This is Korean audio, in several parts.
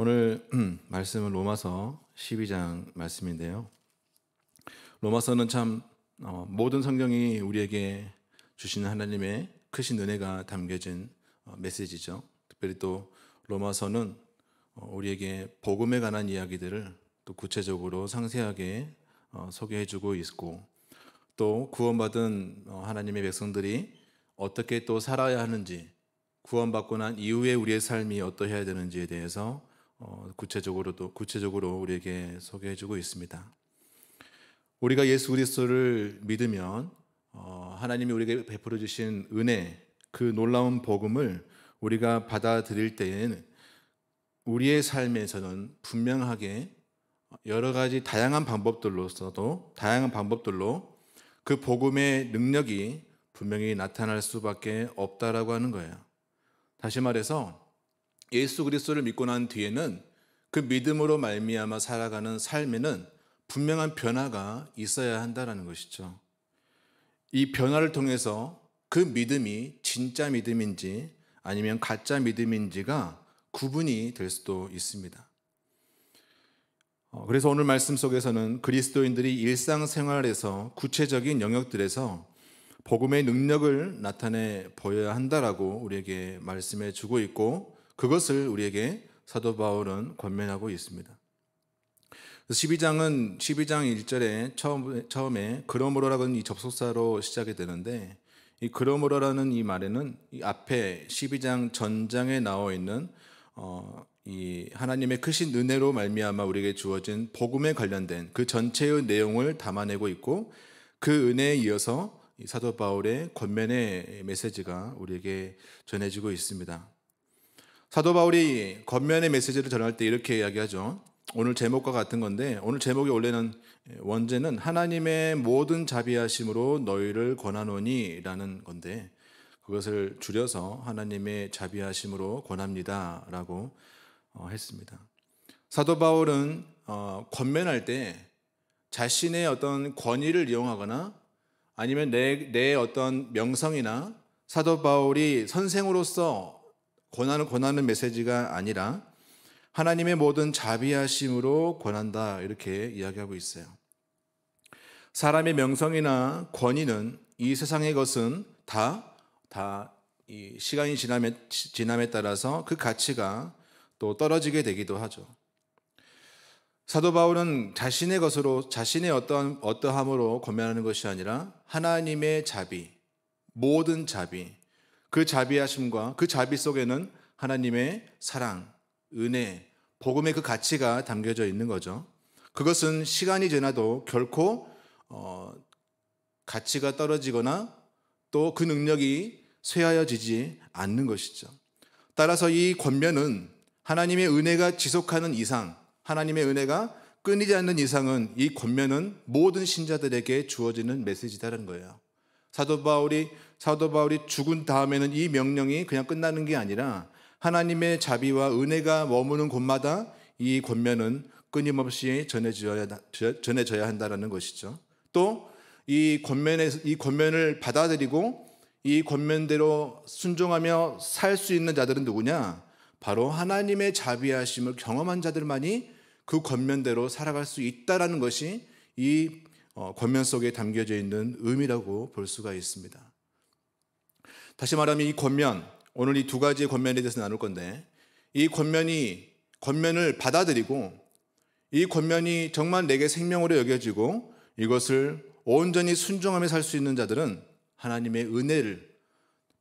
오늘 말씀은 로마서 12장 말씀인데요. 로마서는 참 모든 성경이 우리에게 주시는 하나님의 크신 은혜가 담겨진 메시지죠. 특별히 또 로마서는 우리에게 복음에 관한 이야기들을 또 구체적으로 상세하게 소개해주고 있고, 또 구원받은 하나님의 백성들이 어떻게 또 살아야 하는지, 구원받고 난 이후에 우리의 삶이 어떠해야 되는지에 대해서 구체적으로 우리에게 소개해주고 있습니다. 우리가 예수 그리스도를 믿으면 하나님이 우리에게 베풀어 주신 은혜, 그 놀라운 복음을 우리가 받아들일 때에는 우리의 삶에서는 분명하게 여러 가지 다양한 방법들로 그 복음의 능력이 분명히 나타날 수밖에 없다라고 하는 거예요. 다시 말해서 예수 그리스도를 믿고 난 뒤에는 그 믿음으로 말미암아 살아가는 삶에는 분명한 변화가 있어야 한다는 것이죠. 이 변화를 통해서 그 믿음이 진짜 믿음인지 아니면 가짜 믿음인지가 구분이 될 수도 있습니다. 그래서 오늘 말씀 속에서는 그리스도인들이 일상생활에서 구체적인 영역들에서 복음의 능력을 나타내 보여야 한다라고 우리에게 말씀해 주고 있고, 그것을 우리에게 사도 바울은 권면하고 있습니다. 12장 1절에 처음에 그러므로라는 이 접속사로 시작이 되는데, 이 그러므로라는 이 말에는 이 앞에 12장 전장에 나와 있는 이 하나님의 크신 은혜로 말미암아 우리에게 주어진 복음에 관련된 그 전체의 내용을 담아내고 있고, 그 은혜에 이어서 이 사도 바울의 권면의 메시지가 우리에게 전해지고 있습니다. 사도 바울이 권면의 메시지를 전할 때 이렇게 이야기하죠. 오늘 제목과 같은 건데, 오늘 제목이 원제는 하나님의 모든 자비하심으로 너희를 권하노니 라는 건데, 그것을 줄여서 하나님의 자비하심으로 권합니다 라고 했습니다. 사도 바울은 권면할 때 자신의 어떤 권위를 이용하거나 아니면 내 어떤 명성이나 사도 바울이 선생으로서 권하는 메시지가 아니라 하나님의 모든 자비하심으로 권한다, 이렇게 이야기하고 있어요. 사람의 명성이나 권위는 이 세상의 것은 다 이 시간이 지남에 따라서 그 가치가 또 떨어지게 되기도 하죠. 사도 바울은 자신의 것으로, 자신의 어떠함으로 권면하는 것이 아니라 하나님의 자비, 모든 자비, 그 자비하심과 그 자비 속에는 하나님의 사랑, 은혜, 복음의 그 가치가 담겨져 있는 거죠. 그것은 시간이 지나도 결코 가치가 떨어지거나 또 그 능력이 쇠하여지지 않는 것이죠. 따라서 이 권면은 하나님의 은혜가 지속하는 이상, 하나님의 은혜가 끊이지 않는 이상은 이 권면은 모든 신자들에게 주어지는 메시지다라는 거예요. 사도 바울이 죽은 다음에는 이 명령이 그냥 끝나는 게 아니라 하나님의 자비와 은혜가 머무는 곳마다 이 권면은 끊임없이 전해져야 한다는 것이죠. 또 이 권면을 받아들이고 이 권면대로 순종하며 살 수 있는 자들은 누구냐? 바로 하나님의 자비하심을 경험한 자들만이 그 권면대로 살아갈 수 있다는 것이 이 권면 속에 담겨져 있는 의미라고 볼 수가 있습니다. 다시 말하면 이 권면, 오늘 이 두 가지의 권면에 대해서 나눌 건데, 이 권면을 받아들이고 이 권면이 정말 내게 생명으로 여겨지고 이것을 온전히 순종하며 살 수 있는 자들은 하나님의 은혜를,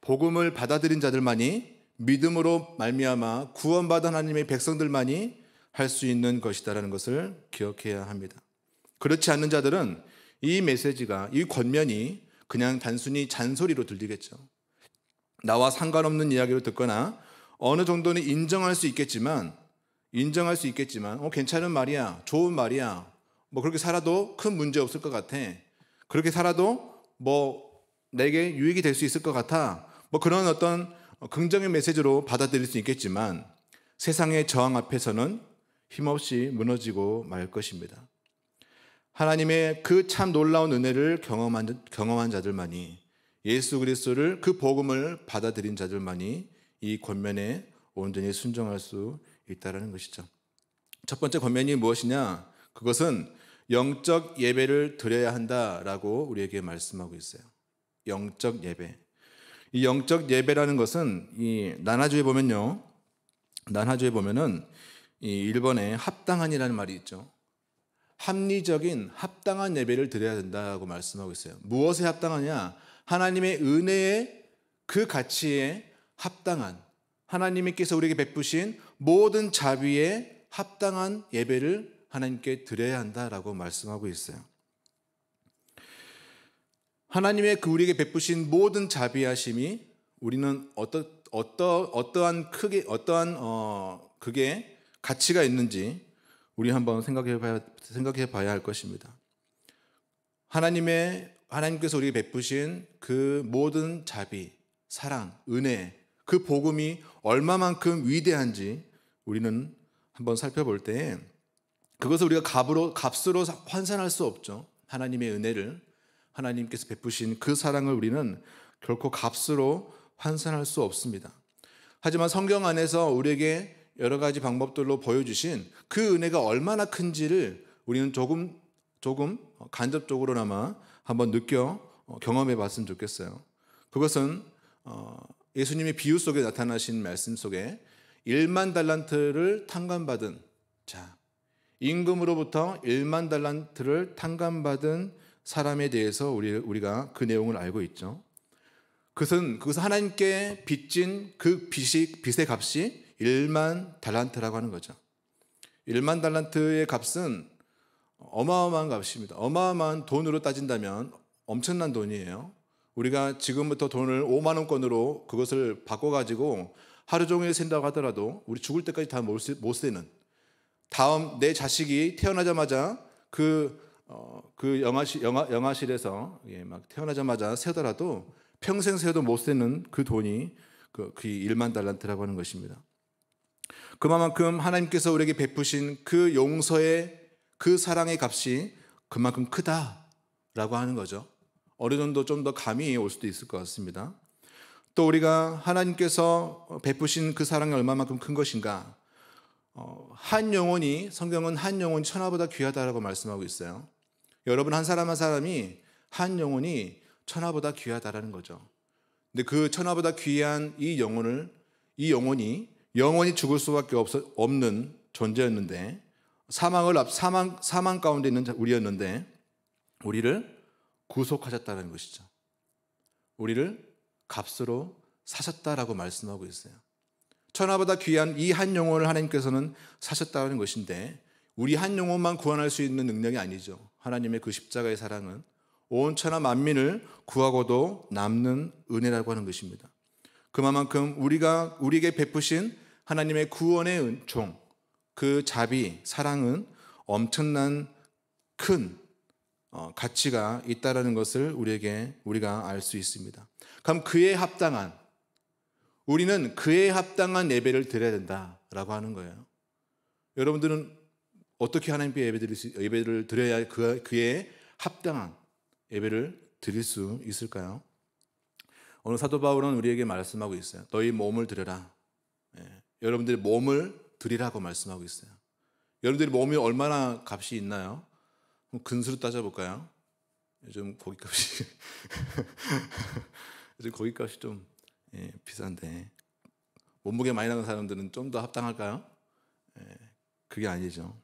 복음을 받아들인 자들만이, 믿음으로 말미암아 구원받은 하나님의 백성들만이 할 수 있는 것이다라는 것을 기억해야 합니다. 그렇지 않는 자들은 이 메시지가, 이 권면이 그냥 단순히 잔소리로 들리겠죠. 나와 상관없는 이야기로 듣거나 어느 정도는 인정할 수 있겠지만 괜찮은 말이야, 좋은 말이야, 그렇게 살아도 큰 문제 없을 것 같아, 그렇게 살아도 내게 유익이 될 수 있을 것 같아, 그런 어떤 긍정의 메시지로 받아들일 수 있겠지만 세상의 저항 앞에서는 힘없이 무너지고 말 것입니다. 하나님의 그 참 놀라운 은혜를 경험한 자들만이, 예수 그리스도를, 그 복음을 받아들인 자들만이 이 권면에 온전히 순종할 수 있다라는 것이죠. 첫 번째 권면이 무엇이냐? 그것은 영적 예배를 드려야 한다라고 우리에게 말씀하고 있어요. 영적 예배. 이 영적 예배라는 것은 이 난하주에 보면요. 난하주에 보면은 이 1번에 합당한이라는 말이 있죠. 합리적인 합당한 예배를 드려야 된다고 말씀하고 있어요. 무엇에 합당하냐? 하나님의 은혜의 그 가치에 합당한, 하나님께서 우리에게 베푸신 모든 자비에 합당한 예배를 하나님께 드려야 한다라고 말씀하고 있어요. 하나님의 그 우리에게 베푸신 모든 자비하심이 우리는 어떠한 그게 가치가 있는지 우리 한번 생각해 봐야 할 것입니다. 하나님께서 우리에게 베푸신 그 모든 자비, 사랑, 은혜, 그 복음이 얼마만큼 위대한지 우리는 한번 살펴볼 때 그것을 우리가 값으로 환산할 수 없죠. 하나님의 은혜를, 하나님께서 베푸신 그 사랑을 우리는 결코 값으로 환산할 수 없습니다. 하지만 성경 안에서 우리에게 여러 가지 방법들로 보여주신 그 은혜가 얼마나 큰지를 우리는 조금 간접적으로나마 한번 경험해 봤으면 좋겠어요. 그것은 예수님이 비유 속에 나타나신 말씀 속에 1만 달란트를 탕감받은 임금으로부터 1만 달란트를 탕감받은 사람에 대해서 우리가 그 내용을 알고 있죠. 그것은 하나님께 빚진 그 빚의 값이 1만 달란트라고 하는 거죠. 1만 달란트의 값은 어마어마한 값입니다. 어마어마한 돈으로 따진다면 엄청난 돈이에요. 우리가 지금부터 돈을 5만 원권으로 그것을 바꿔가지고 하루 종일 쓴다고 하더라도 우리 죽을 때까지 다 못 세는, 다음 내 자식이 태어나자마자 그 영아실에서 막 태어나자마자 세더라도 평생 세도 못 세는 그 돈이 그 1만 달란트라고 하는 것입니다. 그만큼 하나님께서 우리에게 베푸신 그 용서의 그 사랑의 값이 그만큼 크다라고 하는 거죠. 어느 정도 좀 더 감이 올 수도 있을 것 같습니다. 또 우리가 하나님께서 베푸신 그 사랑이 얼마만큼 큰 것인가? 성경은 한 영혼이 천하보다 귀하다라고 말씀하고 있어요. 여러분 한 사람 한 사람이 한 영혼이 천하보다 귀하다라는 거죠. 근데 그 천하보다 귀한 이 영혼이 영원히 죽을 수밖에 없는 존재였는데 사망 가운데 있는 우리였는데 우리를 구속하셨다는 것이죠. 우리를 값으로 사셨다라고 말씀하고 있어요. 천하보다 귀한 이 한 영혼을 하나님께서는 사셨다는 것인데 우리 한 영혼만 구원할 수 있는 능력이 아니죠. 하나님의 그 십자가의 사랑은 온 천하 만민을 구하고도 남는 은혜라고 하는 것입니다. 그만큼 우리에게 베푸신 하나님의 구원의 은총, 그 자비, 사랑은 엄청난 큰 가치가 있다라는 것을 우리가 알 수 있습니다. 그럼 우리는 그에 합당한 예배를 드려야 된다라고 하는 거예요. 여러분들은 어떻게 하나님께 예배를 드려야 그에 합당한 예배를 드릴 수 있을까요? 오늘 사도 바울은 우리에게 말씀하고 있어요. 너희 몸을 드려라. 여러분들의 몸을 드리라고 말씀하고 있어요. 여러분들의 몸이 얼마나 값이 있나요? 근수로 따져볼까요? 요즘 고깃값이 좀 비싼데 몸무게 많이 나는 사람들은 좀 더 합당할까요? 그게 아니죠.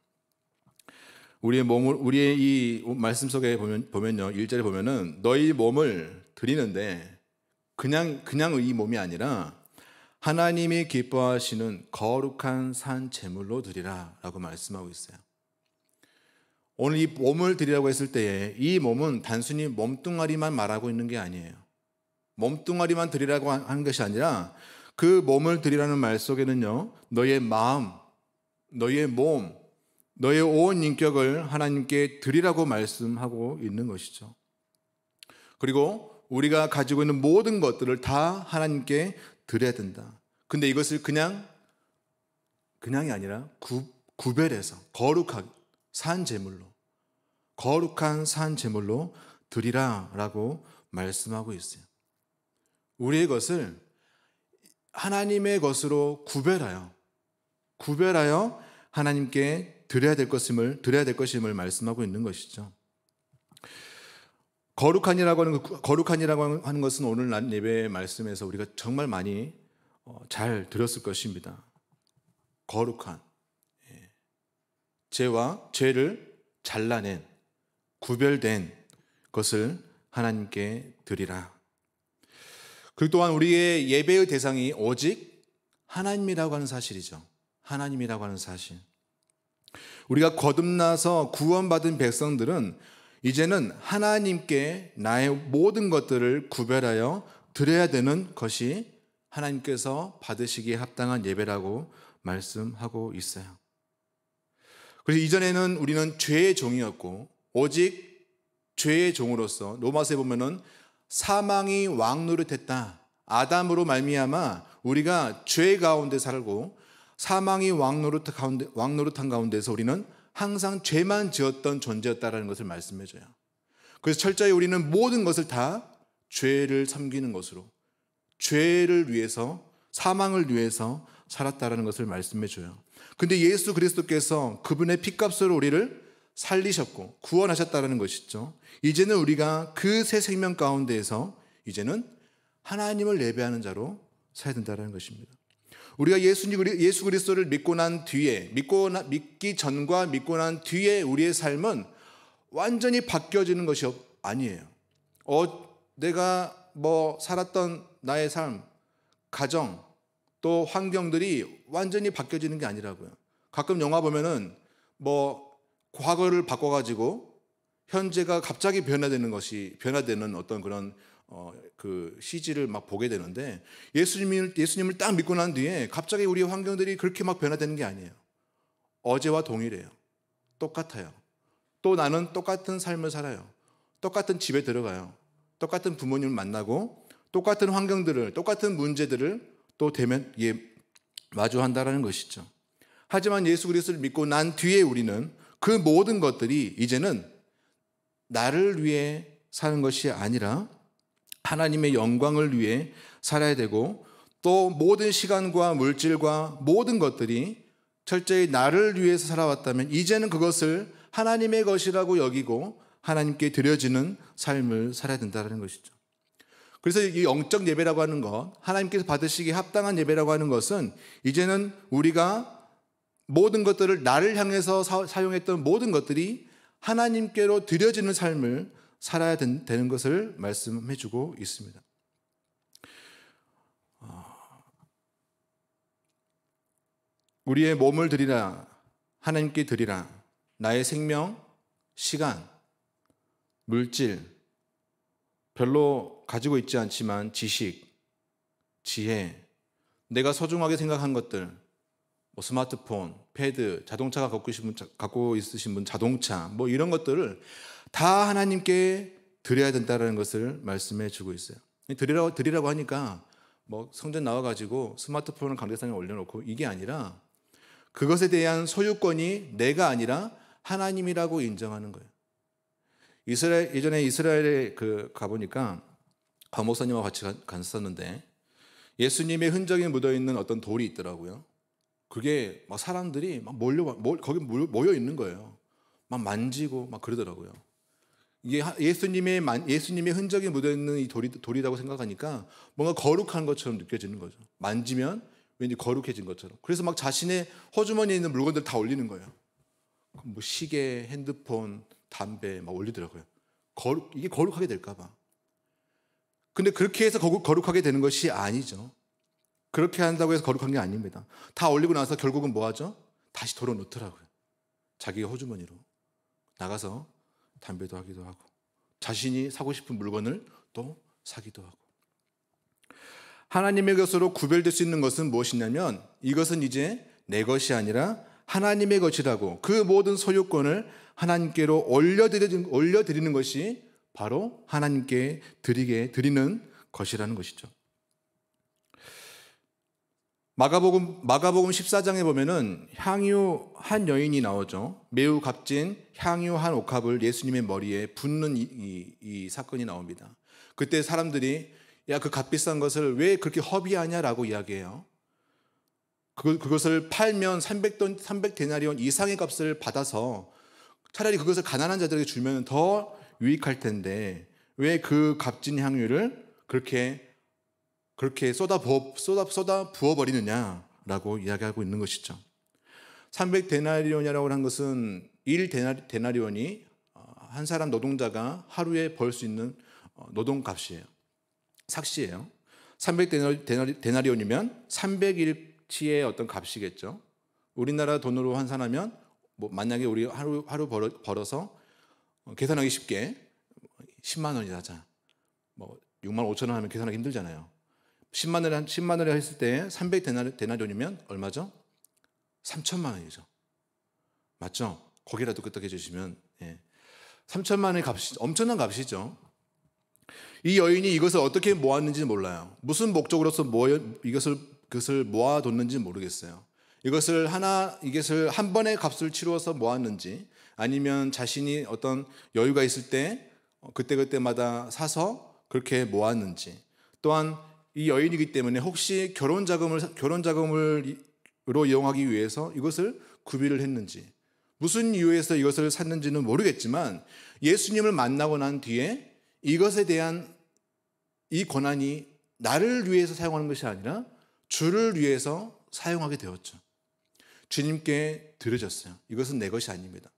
우리의 이 말씀 속에 보면요, 1절에 보면은 너희 몸을 드리는데 그냥 이 몸이 아니라 하나님이 기뻐하시는 거룩한 산 제물로 드리라라고 말씀하고 있어요. 오늘 이 몸을 드리라고 했을 때에 이 몸은 단순히 몸뚱아리만 말하고 있는 게 아니에요. 몸뚱아리만 드리라고 하는 것이 아니라 그 몸을 드리라는 말 속에는요, 너의 마음, 너의 몸, 너의 온 인격을 하나님께 드리라고 말씀하고 있는 것이죠. 그리고 우리가 가지고 있는 모든 것들을 다 하나님께 드려야 된다. 근데 이것을 그냥이 아니라 구별해서 거룩한 산 제물로 드리라라고 말씀하고 있어요. 우리의 것을 하나님의 것으로 구별하여 구별하여 하나님께 드려야 될 것임을 말씀하고 있는 것이죠. 거룩한이라고 하는 것은 오늘 난 예배의 말씀에서 우리가 정말 많이 잘 들었을 것입니다. 거룩한, 죄와 죄를 잘라낸, 구별된 것을 하나님께 드리라. 그리고 또한 우리의 예배의 대상이 오직 하나님이라고 하는 사실이죠. 하나님이라고 하는 사실. 우리가 거듭나서 구원받은 백성들은 이제는 하나님께 나의 모든 것들을 구별하여 드려야 되는 것이 하나님께서 받으시기에 합당한 예배라고 말씀하고 있어요. 그래서 이전에는 우리는 죄의 종이었고 오직 죄의 종으로서 로마서에 보면은 사망이 왕노릇했다. 아담으로 말미암아 우리가 죄 가운데 살고 사망이 왕노릇한 가운데서 우리는 항상 죄만 지었던 존재였다라는 것을 말씀해줘요. 그래서 철저히 우리는 모든 것을 다 죄를 섬기는 것으로, 죄를 위해서, 사망을 위해서 살았다라는 것을 말씀해줘요. 근데 예수 그리스도께서 그분의 피값으로 우리를 살리셨고 구원하셨다라는 것이죠. 이제는 우리가 그 새 생명 가운데에서 이제는 하나님을 예배하는 자로 살아야 된다는 것입니다. 우리가 예수 그리스도를 믿고 난 뒤에, 믿기 전과 믿고 난 뒤에 우리의 삶은 완전히 바뀌어지는 것이 아니에요. 내가 살았던 나의 삶, 가정, 또 환경들이 완전히 바뀌어지는 게 아니라고요. 가끔 영화 보면은 과거를 바꿔가지고 현재가 갑자기 변화되는 어떤 그런 그 CG를 막 보게 되는데 예수님을 딱 믿고 난 뒤에 갑자기 우리의 환경들이 그렇게 막 변화되는 게 아니에요. 어제와 동일해요. 똑같아요. 또 나는 똑같은 삶을 살아요. 똑같은 집에 들어가요. 똑같은 부모님을 만나고 똑같은 환경들을, 똑같은 문제들을 또 마주한다라는 것이죠. 하지만 예수 그리스도를 믿고 난 뒤에 우리는 그 모든 것들이 이제는 나를 위해 사는 것이 아니라 하나님의 영광을 위해 살아야 되고, 또 모든 시간과 물질과 모든 것들이 철저히 나를 위해서 살아왔다면 이제는 그것을 하나님의 것이라고 여기고 하나님께 드려지는 삶을 살아야 된다는 것이죠. 그래서 이 영적 예배라고 하는 것, 하나님께서 받으시기에 합당한 예배라고 하는 것은 이제는 우리가 모든 것들을 나를 향해서 사용했던 모든 것들이 하나님께로 드려지는 삶을 살아야 되는 것을 말씀해 주고 있습니다. 우리의 몸을 드리라, 하나님께 드리라. 나의 생명, 시간, 물질, 별로 가지고 있지 않지만 지식, 지혜, 내가 소중하게 생각한 것들, 스마트폰, 패드, 자동차가 갖고 있으신 분 자동차, 이런 것들을 다 하나님께 드려야 된다는 것을 말씀해 주고 있어요. 드리라고 하니까 성전 나와가지고 스마트폰을 강대상에 올려놓고 이게 아니라 그것에 대한 소유권이 내가 아니라 하나님이라고 인정하는 거예요. 예전에 이스라엘에 가보니까 박 목사님과 같이 갔었는데 예수님의 흔적이 묻어있는 어떤 돌이 있더라고요. 그게 막 사람들이 거기 모여 있는 거예요. 막 만지고 막 그러더라고요. 이게 예수님의 흔적이 묻어있는 이 돌이라고 생각하니까 뭔가 거룩한 것처럼 느껴지는 거죠. 만지면 왠지 거룩해진 것처럼. 그래서 막 자신의 호주머니에 있는 물건들 다 올리는 거예요. 시계, 핸드폰, 담배 막 올리더라고요. 이게 거룩하게 될까 봐. 근데 그렇게 해서 거룩하게 되는 것이 아니죠. 그렇게 한다고 해서 거룩한 게 아닙니다. 다 올리고 나서 결국은 뭐 하죠? 다시 덜어놓더라고요. 자기의 호주머니로 나가서 담배도 하기도 하고 자신이 사고 싶은 물건을 또 사기도 하고. 하나님의 것으로 구별될 수 있는 것은 무엇이냐면 이것은 이제 내 것이 아니라 하나님의 것이라고, 그 모든 소유권을 하나님께로 올려드리는 것이 바로 하나님께 드리는 것이라는 것이죠. 마가복음 14장에 보면은 향유 한 여인이 나오죠. 매우 값진 향유 한 옥합을 예수님의 머리에 붓는 이 사건이 나옵니다. 그때 사람들이 야, 그 값비싼 것을 왜 그렇게 허비하냐라고 이야기해요. 그것을 팔면 300데나리온 이상의 값을 받아서 차라리 그것을 가난한 자들에게 주면 더 유익할 텐데 왜 그 값진 향유를 그렇게 쏟아 부어버리느냐라고 이야기하고 있는 것이죠. 300데나리온이라고 하는 것은 1데나리온이 한 사람 노동자가 하루에 벌 수 있는 노동값이에요. 삭시예요. 300데나리온이면 300일치의 어떤 값이겠죠. 우리나라 돈으로 환산하면 만약에 우리 하루 벌어서 계산하기 쉽게 10만 원이라 하자. 6만 5천 원 하면 계산하기 힘들잖아요. 10만 원을 했을 때 300데나리온이면 얼마죠? 3천만 원이죠. 맞죠? 거기라도 끄떡해 주시면 3천만 원의 값이 엄청난 값이죠. 이 여인이 이것을 어떻게 모았는지 몰라요. 무슨 목적으로서 그것을 모아뒀는지 모르겠어요. 이것을 한 번의 값을 치루어서 모았는지 아니면 자신이 어떤 여유가 있을 때 그때마다 사서 그렇게 모았는지, 또한 이 여인이기 때문에 혹시 결혼 자금으로 이용하기 위해서 이것을 구비를 했는지, 무슨 이유에서 이것을 샀는지는 모르겠지만 예수님을 만나고 난 뒤에 이것에 대한 이 권한이 나를 위해서 사용하는 것이 아니라 주를 위해서 사용하게 되었죠. 주님께 드려졌어요. 이것은 내 것이 아닙니다.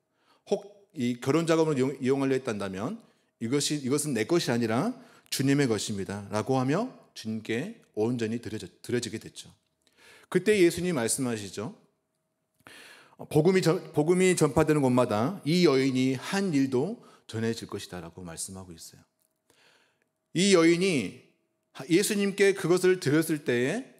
혹 이 결혼 자금으로 이용하려 했단다면 이것은 내 것이 아니라 주님의 것입니다 라고 하며 주님께 온전히 드려지게 됐죠. 그때 예수님이 말씀하시죠. 복음이 전파되는 곳마다 이 여인이 한 일도 전해질 것이다 라고 말씀하고 있어요. 이 여인이 예수님께 그것을 드렸을 때에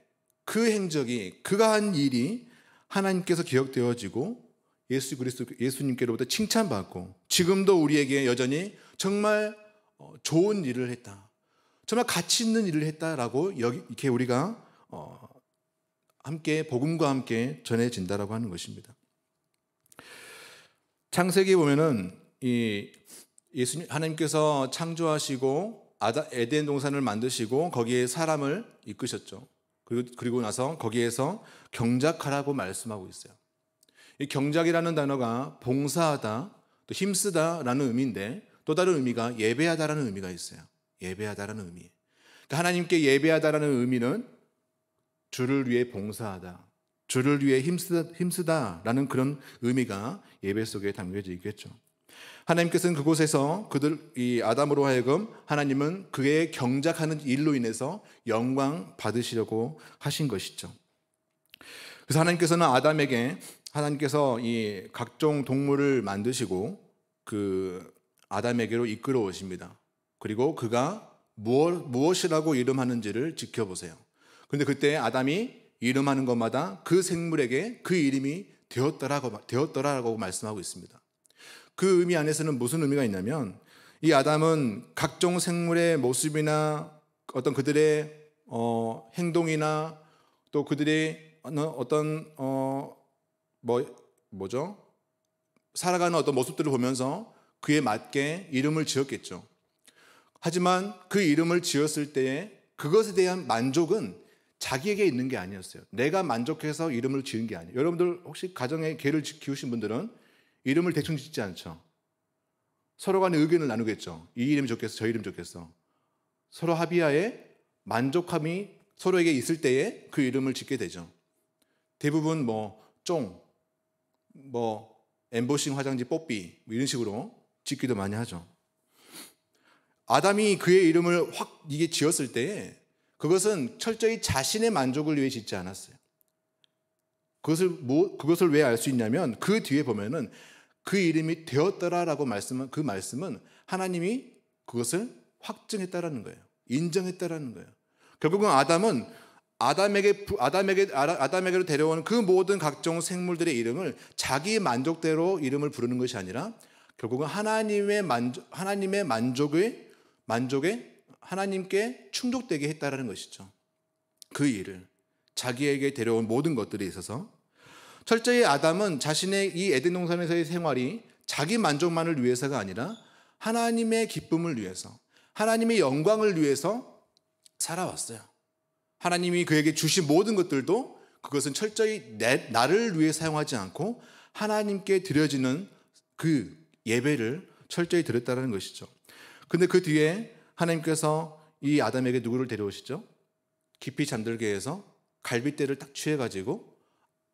그 행적이, 그가 한 일이 하나님께서 기억되어지고 예수님께로부터 칭찬받고 지금도 우리에게 여전히 정말 좋은 일을 했다, 정말 가치 있는 일을 했다라고 이렇게 우리가 함께 복음과 함께 전해진다라고 하는 것입니다. 창세기에 보면은 하나님께서 창조하시고 에덴 동산을 만드시고 거기에 사람을 이끄셨죠. 그리고 나서 거기에서 경작하라고 말씀하고 있어요. 이 경작이라는 단어가 봉사하다, 또 힘쓰다라는 의미인데 또 다른 의미가 예배하다라는 의미가 있어요. 예배하다라는 의미. 그러니까 하나님께 예배하다라는 의미는 주를 위해 봉사하다, 주를 위해 힘쓰다라는 그런 의미가 예배 속에 담겨져 있겠죠. 하나님께서는 그곳에서 이 아담으로 하여금 하나님은 그의 경작하는 일로 인해서 영광 받으시려고 하신 것이죠. 그래서 하나님께서 이 각종 동물을 만드시고 그 아담에게로 이끌어 오십니다. 그리고 그가 무엇이라고 이름하는지를 지켜보세요. 그런데 그때 아담이 이름하는 것마다 그 생물에게 그 이름이 되었더라라고 말씀하고 있습니다. 그 의미 안에서는 무슨 의미가 있냐면 이 아담은 각종 생물의 모습이나 어떤 그들의 행동이나 또 그들의 어떤 살아가는 어떤 모습들을 보면서 그에 맞게 이름을 지었겠죠. 하지만 그 이름을 지었을 때에 그것에 대한 만족은 자기에게 있는 게 아니었어요. 내가 만족해서 이름을 지은 게 아니에요. 여러분들 혹시 가정에 개를 키우신 분들은 이름을 대충 짓지 않죠. 서로 간에 의견을 나누겠죠. 이 이름이 좋겠어, 저 이름 좋겠어. 서로 합의하에 만족함이 서로에게 있을 때에 그 이름을 짓게 되죠. 대부분 엠보싱 화장지 뽀삐 이런 식으로 짓기도 많이 하죠. 아담이 그의 이름을 이게 지었을 때에 그것은 철저히 자신의 만족을 위해 짓지 않았어요. 그것을 왜 알 수 있냐면 그 뒤에 보면은 그 이름이 되었더라라고 그 말씀은 하나님이 그것을 확증했다라는 거예요. 인정했다라는 거예요. 결국은 아담에게로 데려온 그 모든 각종 생물들의 이름을 자기 만족대로 이름을 부르는 것이 아니라 결국은 하나님의 만족에 하나님께 충족되게 했다라는 것이죠. 그 일을 자기에게 데려온 모든 것들에 있어서 철저히 아담은 자신의 이 에덴 동산에서의 생활이 자기 만족만을 위해서가 아니라 하나님의 기쁨을 위해서, 하나님의 영광을 위해서 살아왔어요. 하나님이 그에게 주신 모든 것들도 그것은 철저히 나를 위해 사용하지 않고 하나님께 드려지는 그 예배를 철저히 드렸다는 것이죠. 근데 그 뒤에 하나님께서 이 아담에게 누구를 데려오시죠? 깊이 잠들게 해서 갈빗대를 딱 취해가지고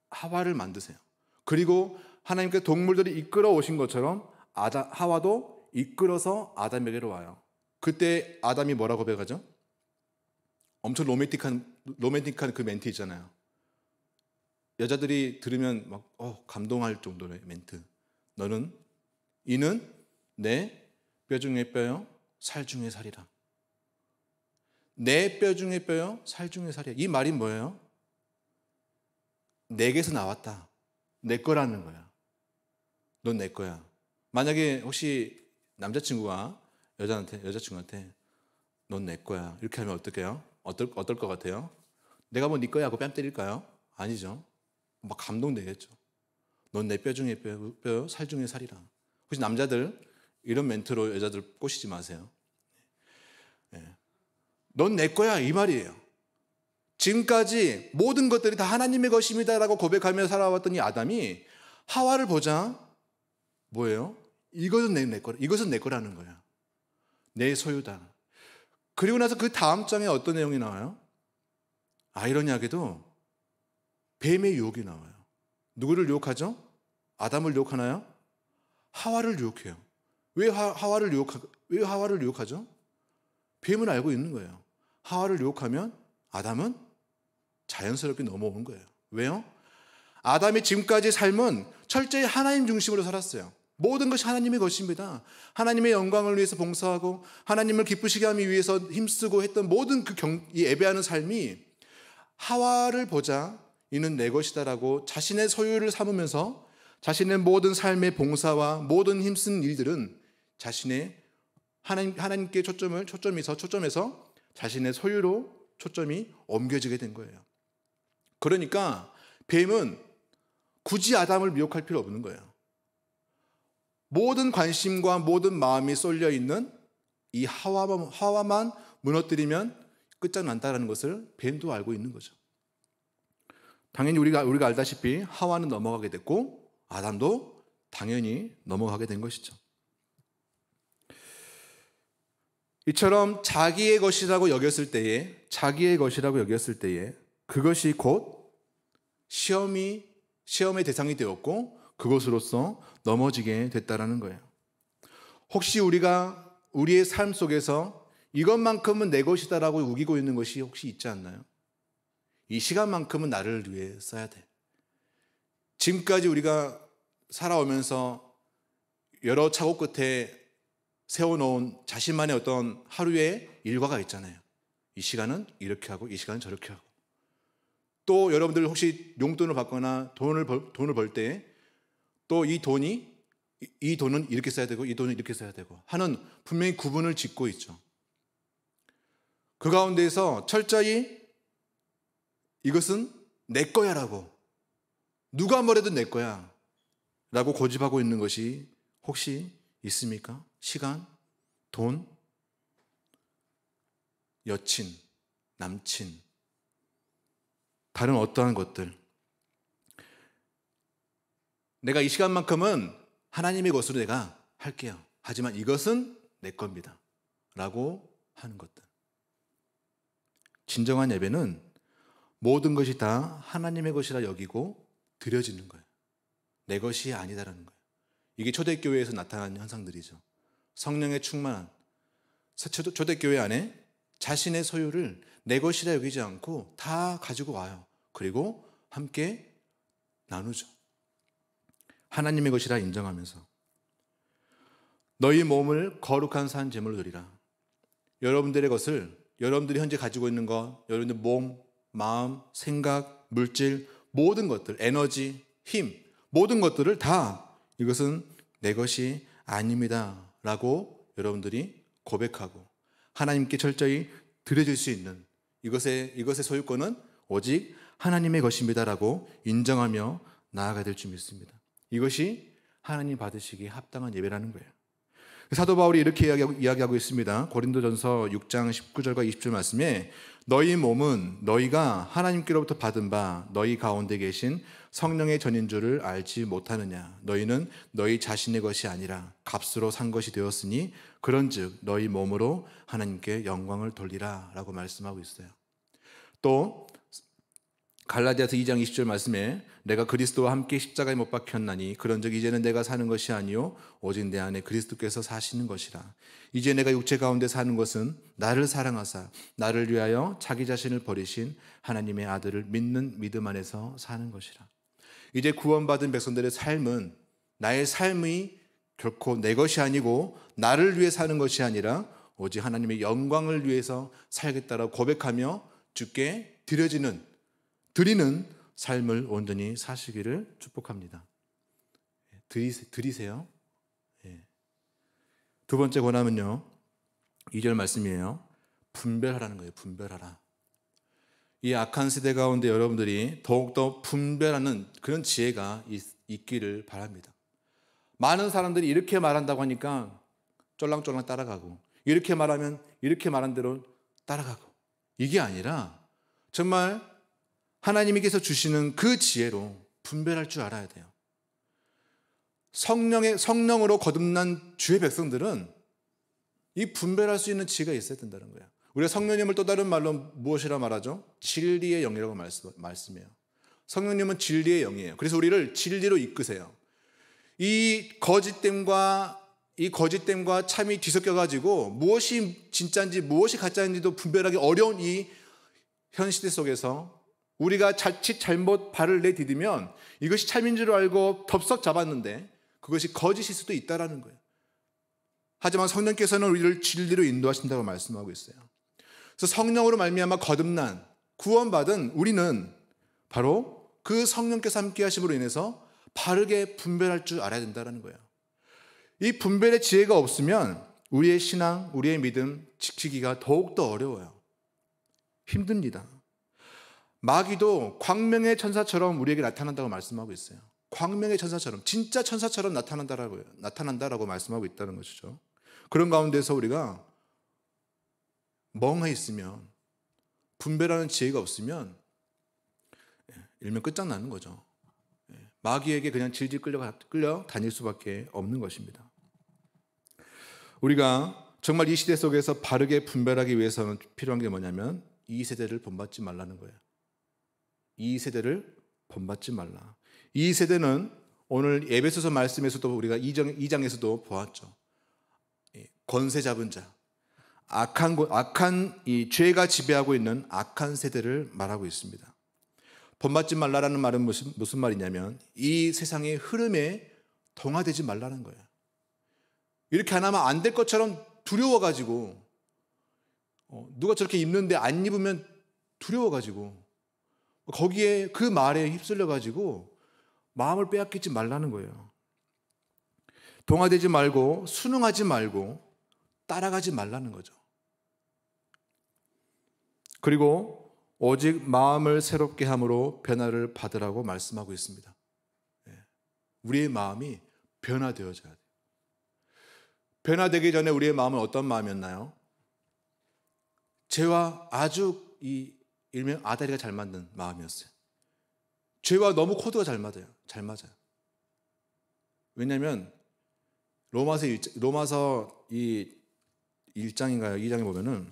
하와를 만드세요. 그리고 하나님께 동물들이 이끌어 오신 것처럼 하와도 이끌어서 아담에게로 와요. 그때 아담이 뭐라고 고백하죠? 엄청 로맨틱한 그 멘트 있잖아요. 여자들이 들으면 막 감동할 정도의 멘트. 이는 내 뼈 중에 뼈요, 살 중에 살이라. 내 뼈 중에 뼈요, 살 중에 살이야. 이 말이 뭐예요? 내게서 나왔다. 내 거라는 거야. 넌 내 거야. 만약에 혹시 남자친구가 여자친구한테 넌 내 거야 이렇게 하면 어떨게요? 어떨 것 같아요? 내가 뭐 네 거야 하고 뺨 때릴까요? 아니죠. 막 감동되겠죠. 넌 내 뼈 중에 뼈, 살 중에 살이라. 혹시 남자들 이런 멘트로 여자들 꼬시지 마세요. 넌 내 거야 이 말이에요. 지금까지 모든 것들이 다 하나님의 것입니다라고 고백하며 살아왔던 이 아담이 하와를 보자 뭐예요? 이것은 내 거라. 이것은 내 거라는 거야. 내 소유다. 그리고 나서 그 다음 장에 어떤 내용이 나와요? 아이러니하게도 뱀의 유혹이 나와요. 누구를 유혹하죠? 아담을 유혹하나요? 하와를 유혹해요. 왜 하와를 유혹하죠? 뱀은 알고 있는 거예요. 하와를 유혹하면 아담은 자연스럽게 넘어오는 거예요. 왜요? 아담이 지금까지 삶은 철저히 하나님 중심으로 살았어요. 모든 것이 하나님의 것입니다. 하나님의 영광을 위해서 봉사하고 하나님을 기쁘시게 하기 위해서 힘쓰고 했던 모든 이 예배하는 삶이 하와를 보자 이는 내 것이다라고 자신의 소유를 삼으면서 자신의 모든 삶의 봉사와 모든 힘쓴 일들은 자신의 하나님께 초점에서 자신의 소유로 초점이 옮겨지게 된 거예요. 그러니까 뱀은 굳이 아담을 미혹할 필요 없는 거예요. 모든 관심과 모든 마음이 쏠려 있는 이 하와만 무너뜨리면 끝장난다라는 것을 뱀도 알고 있는 거죠. 당연히 우리가 알다시피 하와는 넘어가게 됐고 아담도 당연히 넘어가게 된 것이죠. 이처럼 자기의 것이라고 여겼을 때에 그것이 곧 시험의 대상이 되었고 그것으로서 넘어지게 됐다라는 거예요. 혹시 우리가 우리의 삶 속에서 이것만큼은 내 것이다라고 우기고 있는 것이 혹시 있지 않나요? 이 시간만큼은 나를 위해 써야 돼. 지금까지 우리가 살아오면서 여러 차고 끝에 세워놓은 자신만의 어떤 하루의 일과가 있잖아요. 이 시간은 이렇게 하고 이 시간은 저렇게 하고. 또 여러분들 혹시 용돈을 받거나 돈을 벌 때 또 이 돈은 이렇게 써야 되고 이 돈은 이렇게 써야 되고 하는 분명히 구분을 짓고 있죠. 그 가운데에서 철저히 이것은 내 거야라고 누가 뭐래도 내 거야 라고 고집하고 있는 것이 혹시 있습니까? 시간, 돈, 여친, 남친, 다른 어떠한 것들. 내가 이 시간만큼은 하나님의 것으로 내가 할게요. 하지만 이것은 내 겁니다. 라고 하는 것들. 진정한 예배는 모든 것이 다 하나님의 것이라 여기고 드려지는 거예요. 내 것이 아니다라는 거예요. 이게 초대교회에서 나타나는 현상들이죠. 성령의 충만한 초대교회 안에 자신의 소유를 내 것이라 여기지 않고 다 가지고 와요. 그리고 함께 나누죠. 하나님의 것이라 인정하면서 너희 몸을 거룩한 산 제물로 드리라. 여러분들의 것을 여러분들이 현재 가지고 있는 것, 여러분들 몸, 마음, 생각, 물질, 모든 것들, 에너지, 힘, 모든 것들을 다 이것은 내 것이 아닙니다 라고 여러분들이 고백하고 하나님께 철저히 드려질 수 있는 이것의 소유권은 오직 하나님의 것입니다 라고 인정하며 나아가야 될 줄 믿습니다. 이것이 하나님 받으시기에 합당한 예배라는 거예요. 사도 바울이 이렇게 이야기하고 있습니다. 고린도전서 6장 19절과 20절 말씀에 너희 몸은 너희가 하나님께로부터 받은 바 너희 가운데 계신 성령의 전인 줄을 알지 못하느냐. 너희는 너희 자신의 것이 아니라 값으로 산 것이 되었으니 그런즉 너희 몸으로 하나님께 영광을 돌리라 라고 말씀하고 있어요. 또 갈라디아서 2장 20절 말씀에 내가 그리스도와 함께 십자가에 못 박혔나니 그런즉 이제는 내가 사는 것이 아니요 오직 내 안에 그리스도께서 사시는 것이라. 이제 내가 육체 가운데 사는 것은 나를 사랑하사 나를 위하여 자기 자신을 버리신 하나님의 아들을 믿는 믿음 안에서 사는 것이라. 이제 구원받은 백성들의 삶은 나의 삶이 결코 내 것이 아니고 나를 위해 사는 것이 아니라 오직 하나님의 영광을 위해서 살겠다라고 고백하며 주께 드리는 삶을 온전히 사시기를 축복합니다. 드리세요. 두 번째 권함은요, 2절 말씀이에요. 분별하라는 거예요. 분별하라. 이 악한 세대 가운데 여러분들이 더욱더 분별하는 그런 지혜가 있기를 바랍니다. 많은 사람들이 이렇게 말한다고 하니까 쫄랑쫄랑 따라가고, 이렇게 말하면 이렇게 말한 대로 따라가고, 이게 아니라 정말 하나님께서 주시는 그 지혜로 분별할 줄 알아야 돼요. 성령으로 거듭난 주의 백성들은 이 분별할 수 있는 지혜가 있어야 된다는 거예요. 우리가 성령님을 또 다른 말로 무엇이라 말하죠? 진리의 영이라고 말씀해요. 성령님은 진리의 영이에요. 그래서 우리를 진리로 이끄세요. 이 거짓됨과 참이 뒤섞여가지고 무엇이 진짜인지 무엇이 가짜인지도 분별하기 어려운 이 현 시대 속에서 우리가 자칫 잘못 발을 내디디면 이것이 참인 줄 알고 덥석 잡았는데 그것이 거짓일 수도 있다는 거예요. 하지만 성령께서는 우리를 진리로 인도하신다고 말씀하고 있어요. 그래서 성령으로 말미암아 거듭난 구원받은 우리는 바로 그 성령께서 함께 하심으로 인해서 바르게 분별할 줄 알아야 된다는 거예요. 이 분별의 지혜가 없으면 우리의 신앙, 우리의 믿음 지키기가 더욱더 어려워요. 힘듭니다. 마귀도 광명의 천사처럼 우리에게 나타난다고 말씀하고 있어요. 광명의 천사처럼, 진짜 천사처럼 나타난다라고 말씀하고 있다는 것이죠. 그런 가운데서 우리가 멍해 있으면, 분별하는 지혜가 없으면 일면 끝장나는 거죠. 마귀에게 그냥 질질 끌려 다닐 수밖에 없는 것입니다. 우리가 정말 이 시대 속에서 바르게 분별하기 위해서는 필요한 게 뭐냐면 이 세대를 본받지 말라는 거예요. 이 세대를 본받지 말라. 이 세대는 오늘 에베소서 말씀에서도 우리가 2장에서도 보았죠. 권세 잡은 자, 악한 이 죄가 지배하고 있는 악한 세대를 말하고 있습니다. 본받지 말라라는 말은 무슨 말이냐면 이 세상의 흐름에 동화되지 말라는 거예요. 이렇게 안 하면 안 될 것처럼 두려워가지고 누가 저렇게 입는데 안 입으면 두려워가지고 거기에 그 말에 휩쓸려가지고 마음을 빼앗기지 말라는 거예요. 동화되지 말고 순응하지 말고 따라가지 말라는 거죠. 그리고 오직 마음을 새롭게 함으로 변화를 받으라고 말씀하고 있습니다. 우리의 마음이 변화되어져야 돼요. 변화되기 전에 우리의 마음은 어떤 마음이었나요? 죄와 아주 일명 아다리가 잘 맞는 마음이었어요. 죄와 너무 코드가 잘 맞아요. 왜냐하면 로마서 1장인가요? 2장에 보면은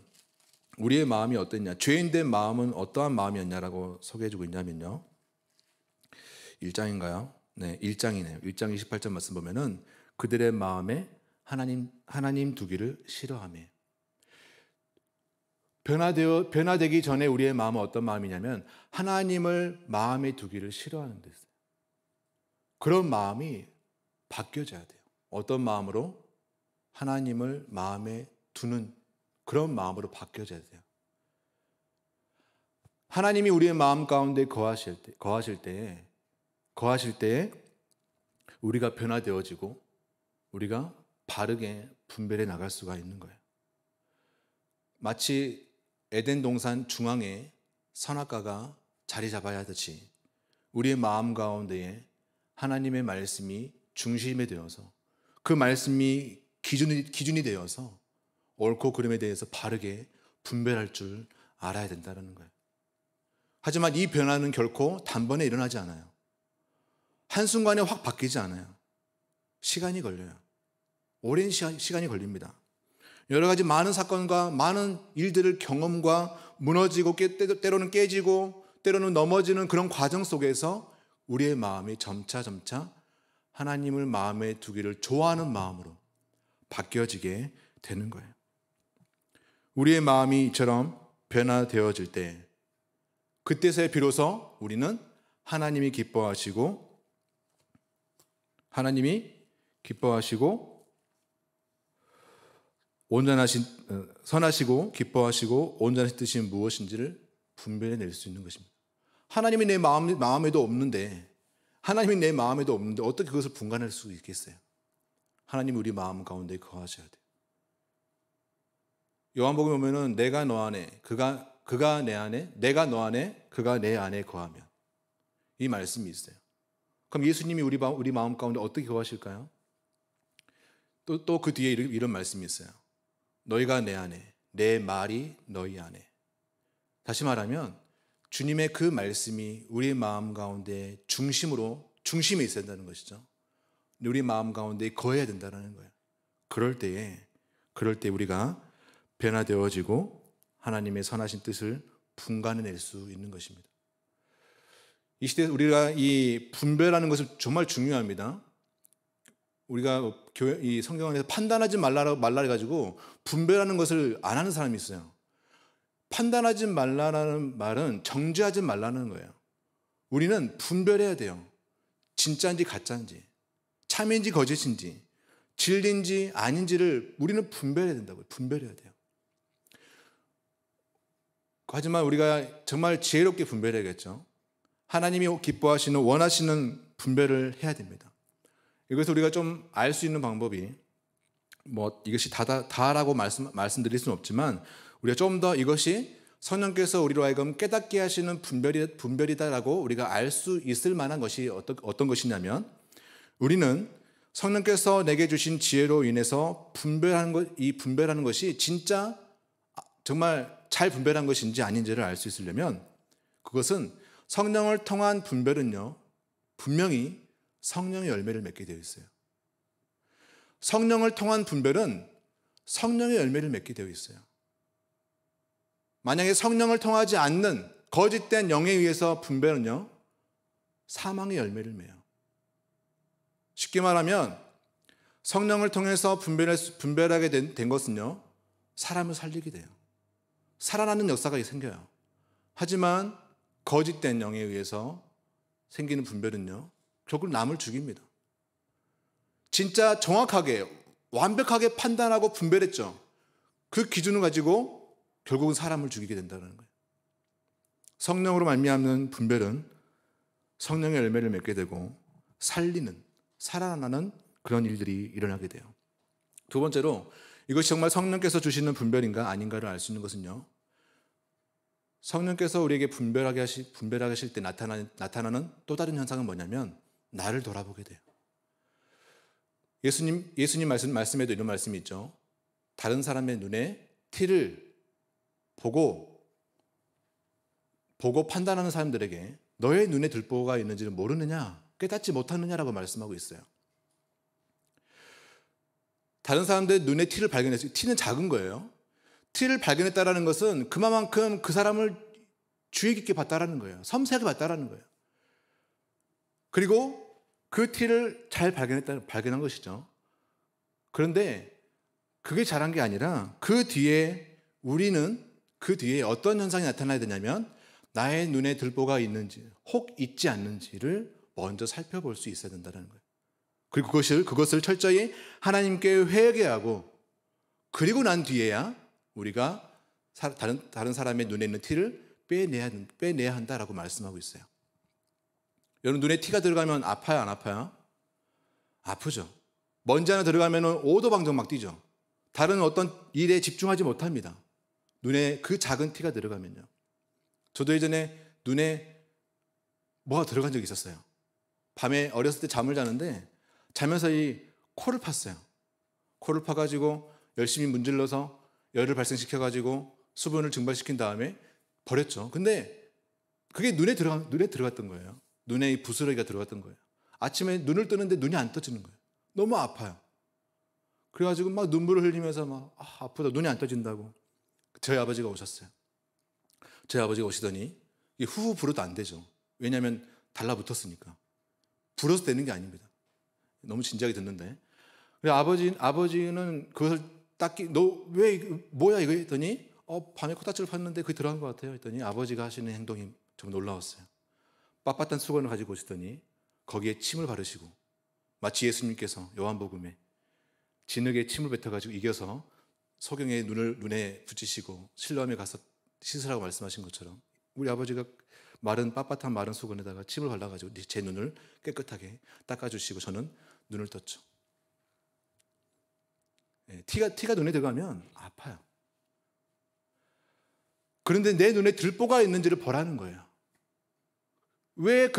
우리의 마음이 어땠냐, 죄인된 마음은 어떠한 마음이었냐라고 소개해주고 있냐면요, 1장인가요? 네, 1장이네요. 1장 28절 말씀 보면은 그들의 마음에 하나님 두기를 싫어하며. 변화되기 전에 우리의 마음은 어떤 마음이냐면 하나님을 마음에 두기를 싫어하는 데서 그런 마음이 바뀌어져야 돼요. 어떤 마음으로? 하나님을 마음에 두는 그런 마음으로 바뀌어져야 돼요. 하나님이 우리의 마음 가운데 거하실 때에 우리가 변화되어지고 우리가 바르게 분별해 나갈 수가 있는 거예요. 마치 에덴 동산 중앙에 선악과가 자리 잡아야 하듯이 우리의 마음 가운데에 하나님의 말씀이 중심이 되어서 그 말씀이 기준이 되어서 옳고 그름에 대해서 바르게 분별할 줄 알아야 된다는 거예요. 하지만 이 변화는 결코 단번에 일어나지 않아요. 한순간에 확 바뀌지 않아요. 시간이 걸려요. 오랜 시간이 걸립니다. 여러 가지 많은 사건과 많은 일들을 경험과 무너지고 때로는 깨지고 때로는 넘어지는 그런 과정 속에서 우리의 마음이 점차 하나님을 마음에 두기를 좋아하는 마음으로 바뀌어지게 되는 거예요. 우리의 마음이 이처럼 변화되어질 때 그때서야 비로소 우리는 하나님이 기뻐하시고 선하시고 기뻐하시고 온전하신 뜻이 무엇인지를 분별해낼 수 있는 것입니다. 하나님이 내 마음에도 없는데 어떻게 그것을 분간할 수 있겠어요? 하나님이 우리 마음 가운데 거하셔야 돼요. 요한복음에 보면은 내가 너 안에 그가 내 안에 내가 너 안에 그가 내 안에 거하면, 이 말씀이 있어요. 그럼 예수님이 우리 마음 가운데 어떻게 거하실까요? 또 그 뒤에 이런 말씀이 있어요. 너희가 내 안에, 내 말이 너희 안에. 다시 말하면 주님의 그 말씀이 우리 마음 가운데 중심에 있어야 된다는 것이죠. 우리 마음 가운데 거해야 된다는 거예요. 그럴 때 우리가 변화되어지고 하나님의 선하신 뜻을 분간해낼 수 있는 것입니다. 이 시대에 우리가 이 분별하는 것은 정말 중요합니다. 우리가 이 성경 안에서 판단하지 말라 해가지고 분별하는 것을 안 하는 사람이 있어요. 판단하지 말라는 말은 정죄하지 말라는 거예요. 우리는 분별해야 돼요. 진짜인지 가짜인지, 참인지 거짓인지, 진리인지 아닌지를 우리는 분별해야 된다고요. 분별해야 돼요. 하지만 우리가 정말 지혜롭게 분별해야겠죠. 하나님이 기뻐하시는, 원하시는 분별을 해야 됩니다. 이것을 우리가 좀 알 수 있는 방법이 이것이 다라고 말씀드릴 수는 없지만 우리가 좀 더 이것이 성령께서 우리로 하여금 깨닫게 하시는 분별이다라고 우리가 알 수 있을 만한 것이 어떤 것이냐면, 우리는 성령께서 내게 주신 지혜로 인해서 이 분별하는 것이 진짜 정말 잘 분별한 것인지 아닌지를 알 수 있으려면, 그것은 성령을 통한 분별은요, 분명히 성령의 열매를 맺게 되어 있어요. 성령을 통한 분별은 성령의 열매를 맺게 되어 있어요. 만약에 성령을 통하지 않는 거짓된 영에 의해서 분별은요, 사망의 열매를 맺어요. 쉽게 말하면 성령을 통해서 분별하게 된 것은요, 사람을 살리게 돼요. 살아나는 역사가 생겨요. 하지만 거짓된 영에 의해서 생기는 분별은요, 결국 남을 죽입니다. 진짜 정확하게 완벽하게 판단하고 분별했죠. 그 기준을 가지고 결국은 사람을 죽이게 된다는 거예요. 성령으로 말미암는 분별은 성령의 열매를 맺게 되고 살아나는 그런 일들이 일어나게 돼요. 두 번째로, 이것이 정말 성령께서 주시는 분별인가 아닌가를 알 수 있는 것은요, 성령께서 우리에게 분별하게 하실 때 나타나는 또 다른 현상은 뭐냐면, 나를 돌아보게 돼요. 예수님 말씀에도 이런 말씀이 있죠. 다른 사람의 눈에 티를 보고 판단하는 사람들에게 너의 눈에 들보가 있는지를 모르느냐, 깨닫지 못하느냐라고 말씀하고 있어요. 다른 사람들의 눈에 티를 발견했어요. 티는 작은 거예요. 티를 발견했다라는 것은 그만큼 그 사람을 주의 깊게 봤다라는 거예요. 섬세하게 봤다라는 거예요. 그리고 그 티를 잘 발견한 것이죠. 그런데 그게 잘한 게 아니라 우리는 그 뒤에 어떤 현상이 나타나야 되냐면, 나의 눈에 들보가 있는지 혹 있지 않는지를 먼저 살펴볼 수 있어야 된다는 거예요. 그리고 그것을 철저히 하나님께 회개하고, 그리고 난 뒤에야 우리가 다른 사람의 눈에 있는 티를 빼내야 한다라고 말씀하고 있어요. 여러분, 눈에 티가 들어가면 아파요, 안 아파요? 아프죠. 먼지 하나 들어가면 오도방정 막 뛰죠. 다른 어떤 일에 집중하지 못합니다. 눈에 그 작은 티가 들어가면요. 저도 예전에 눈에 뭐가 들어간 적이 있었어요. 밤에 어렸을 때 잠을 자는데 자면서 이 코를 팠어요. 코를 파가지고 열심히 문질러서 열을 발생시켜가지고 수분을 증발시킨 다음에 버렸죠. 근데 그게 눈에 들어갔던 거예요. 눈에 이 부스러기가 들어갔던 거예요. 아침에 눈을 뜨는데 눈이 안 떠지는 거예요. 너무 아파요. 그래가지고 막 눈물을 흘리면서 막 아프다, 눈이 안 떠진다고. 저희 아버지가 오셨어요. 저희 아버지가 오시더니 이게 후후 불어도 안 되죠. 왜냐하면 달라붙었으니까. 불어서 되는 게 아닙니다. 너무 진지하게 듣는데. 그래서 아버지는 그것을 딱히 너 왜 뭐야 이거 했더니 밤에 코딱지를 팠는데 그게 들어간 것 같아요 했더니 아버지가 하시는 행동이 좀 놀라웠어요. 빳빳한 수건을 가지고 오시더니 거기에 침을 바르시고 마치 예수님께서 요한복음에 진흙에 침을 뱉어가지고 이겨서 소경의 눈에 붙이시고 실로암에 가서 씻으라고 말씀하신 것처럼 우리 아버지가 빳빳한 마른 수건에다가 침을 발라가지고 제 눈을 깨끗하게 닦아주시고 저는 눈을 떴죠. 티가 눈에 들어가면 아파요. 그런데 내 눈에 들보가 있는지를 보라는 거예요. 왜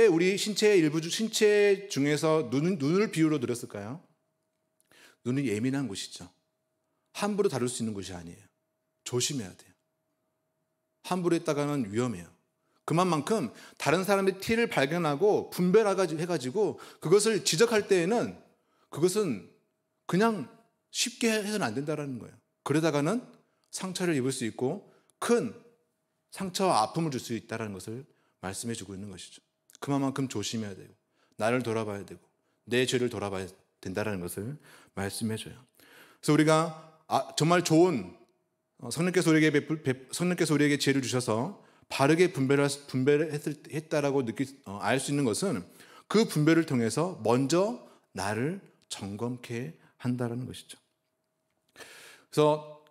우리 신체 중에서 눈을 비유로 들었을까요? 눈이 예민한 곳이죠. 함부로 다룰 수 있는 곳이 아니에요. 조심해야 돼요. 함부로 했다가는 위험해요. 그만큼 다른 사람의 티를 발견하고 분별해가지고 그것을 지적할 때에는 그것은 그냥 쉽게 해서는 안 된다는 거예요. 그러다가는 상처를 입을 수 있고 큰 상처와 아픔을 줄 수 있다는 것을 말씀해 주고 있는 것이죠. 그만큼 조심해야 되고 나를 돌아봐야 되고 내 죄를 돌아봐야 된다는 것을 말씀해 줘요. 그래서 우리가 정말 좋은 성령께서 우리에게 지혜를 주셔서 바르게 분별했다라고 알 수 있는 것은 그 분별을 통해서 먼저 나를 점검케 한다는 것이죠. 그래서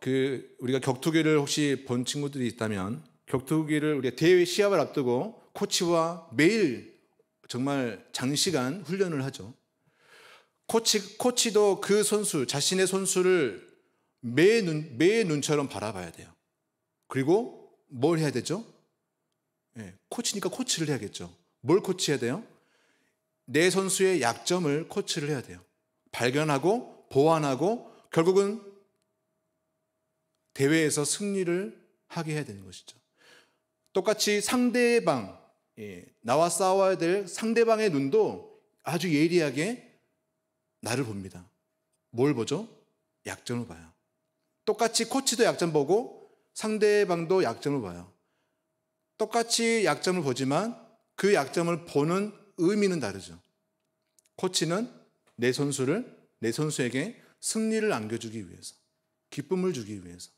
우리가 격투기를 혹시 본 친구들이 있다면 격투기를 우리가 대회 시합을 앞두고 코치와 매일 정말 장시간 훈련을 하죠. 코치도 그 선수, 자신의 선수를 매의 눈처럼 바라봐야 돼요. 그리고 뭘 해야 되죠? 코치니까 코치를 해야겠죠. 뭘 코치해야 돼요? 내 선수의 약점을 코치를 해야 돼요. 발견하고 보완하고 결국은 대회에서 승리를 하게 해야 되는 것이죠. 똑같이 상대방, 나와 싸워야 될 상대방의 눈도 아주 예리하게 나를 봅니다. 뭘 보죠? 약점을 봐요. 똑같이 코치도 약점 보고 상대방도 약점을 봐요. 똑같이 약점을 보지만 그 약점을 보는 의미는 다르죠. 코치는 내 선수에게 승리를 안겨주기 위해서, 기쁨을 주기 위해서.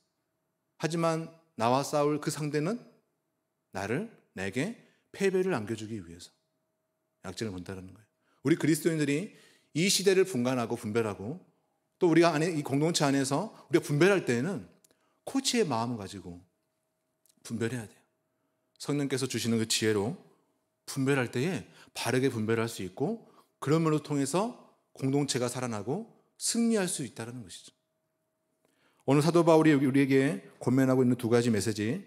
하지만 나와 싸울 그 상대는 내게 패배를 안겨주기 위해서 약점을 본다는 거예요. 우리 그리스도인들이 이 시대를 분별하고 또 우리가 이 공동체 안에서 우리가 분별할 때에는 코치의 마음을 가지고 분별해야 돼요. 성령께서 주시는 그 지혜로 분별할 때에 바르게 분별할 수 있고 그러므로 통해서 공동체가 살아나고 승리할 수 있다는 것이죠. 오늘 사도 바울이 우리에게 권면하고 있는 두 가지 메시지,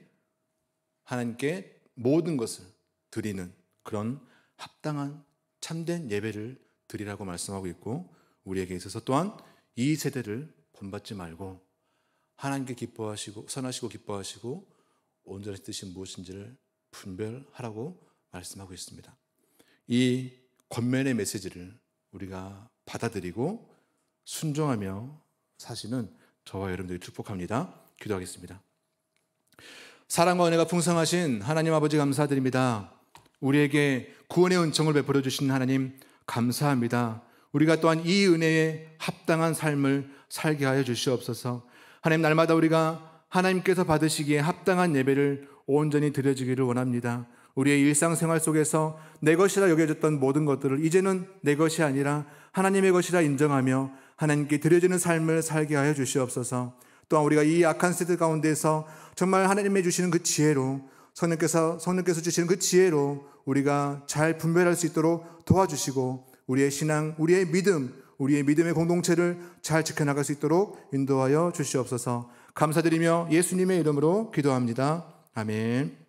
하나님께 모든 것을 드리는 그런 합당한 참된 예배를 드리라고 말씀하고 있고 우리에게 있어서 또한 이 세대를 본받지 말고 하나님께 선하시고 기뻐하시고 온전히 뜻이 무엇인지를 분별하라고 말씀하고 있습니다. 이 권면의 메시지를 우리가 받아들이고 순종하며 사시는 저와 여러분들이 축복합니다. 기도하겠습니다. 사랑과 은혜가 풍성하신 하나님 아버지 감사드립니다. 우리에게 구원의 은총을 베풀어 주신 하나님 감사합니다. 우리가 또한 이 은혜에 합당한 삶을 살게 하여 주시옵소서. 하나님, 날마다 우리가 하나님께서 받으시기에 합당한 예배를 온전히 드려주기를 원합니다. 우리의 일상생활 속에서 내 것이라 여겨졌던 모든 것들을 이제는 내 것이 아니라 하나님의 것이라 인정하며 하나님께 드려지는 삶을 살게 하여 주시옵소서. 또한 우리가 이 악한 세대 가운데서 정말 하나님의 주시는 그 지혜로 성령께서 주시는 그 지혜로 우리가 잘 분별할 수 있도록 도와주시고 우리의 신앙, 우리의 믿음의 공동체를 잘 지켜나갈 수 있도록 인도하여 주시옵소서. 감사드리며 예수님의 이름으로 기도합니다. 아멘.